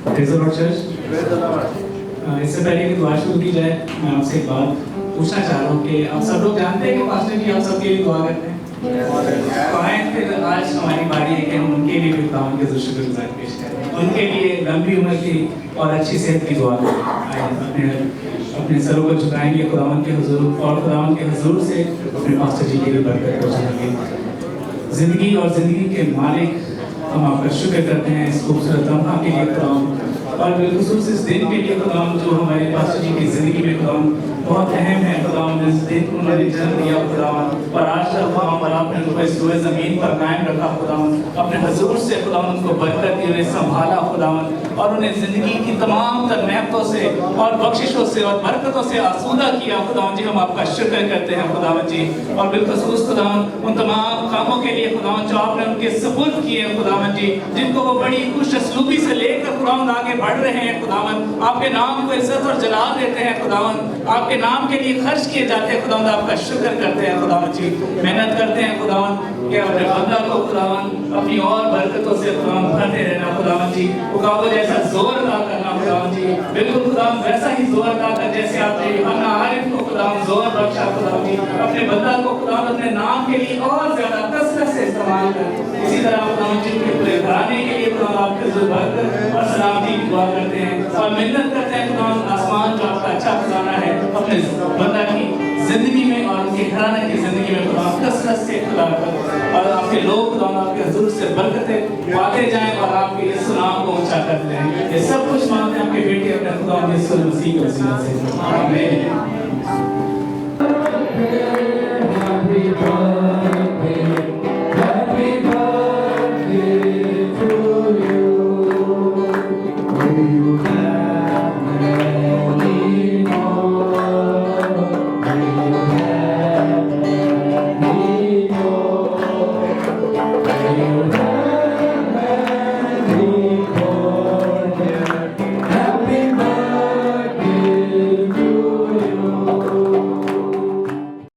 Praise the Lord church. इससे पहले कि दुआ शुरू की जाए, मैं आपसे एक बात पूछना चाह रहा हूँ कि आप सब लोग जानते हैं कि पास्टर जी आप सबके लिए दुआ करते हैं। तो आए फिर आज हमारी बारी है कि हम उनके लिए भी खुदावंद के शुक्रगुज़ारी पेश करें, उनके लिए लंबी उम्र की और अच्छी सेहत की दुआ करें। आइए अपने सरों को झुकाएंगे खुदावंद के हुजूर और खुदावंद के हुजूर से अपने पास्टर जी के लिए बरकत पहुंचाएंगे। ज़िंदगी और ज़िंदगी के मालिक, हम आपका शुक्र करते हैं इस खूबसूरत लम्हा के लिए खुदावंद, और बिलखुसूस इस दिन के लिए खुदावंद जो हमारे पास्टर जी की ज़िंदगी में खुदावंद बहुत अहम है। खुदावंद इस दिन को उन्होंने जन्म दिया खुदावंद, और आज तक खुदावंद और आपने उनको इस रोए ज़मीन पर कायम रखा खुदावंद, अपने हुजूर से खुदावंद उनको बरकत दी, उन्हें संभाला खुदावंद, और उन्हें ज़िंदगी की तमाम तर नेमतों से और बख्शिशों से और बरकतों से आसूदा किया खुदावंद जी। हम आपका शुक्र करते हैं खुदावंद जी, और बिलखुसूस खुदावंद उन तमाम कामों के लिए खुदावंद जो आपने उनके सपुर्द किए हैं खुदावंद जी, जिनको वो बड़ी खुश असलूबी से लेकर खुदावंद आगे बढ़ रहे हैं खुदावंद। आपके नाम को इज्जत और जलाल देते हैं खुदावंद, आपके नाम के लिए खर्च किए जाते हैं खुदावंद। आपका शुक्र करते हैं खुदावंद जी, मेहनत करते हैं खुदावंद कि अपने बंदा को खुदावंद अपनी और बरकतों से खुदावंद भरते रहना खुदावंद जी। मुकाबले जैसा जोर अदा करना खुदावंद जी, बिल्कुल खुदावंद वैसा ही जोर अदा कर जैसे आपने यूहन्ना आरिफ को खुदावंद जोर बख्शा खुदावंद जी। अपने बंदा को खुदावंद अपने नाम के लिए और ज्यादा कसरत से इस्तेमाल कर। इसी तरह खुदावंद जी के पूरे घराने के लिए खुदावंद आपके बरकत और सलामती की दुआ करते हैं और मिन्नत करते हैं खुदावंद आसमान जो आपका अच्छा खजाना है अपने बंदा की जिंदगी में और उनके घराने की जिंदगी में खुदावंद कसरत से खुदावंद, और आपके लोग खुदावंद आपके हुजूर से बरकतें पाते जाएं और आपके इस नाम को ऊंचा करते रहें। ये सब कुछ मांगते हैं आपके बेटे अपने खुदावंद यीशु मसीह के वसीले से, आमीन।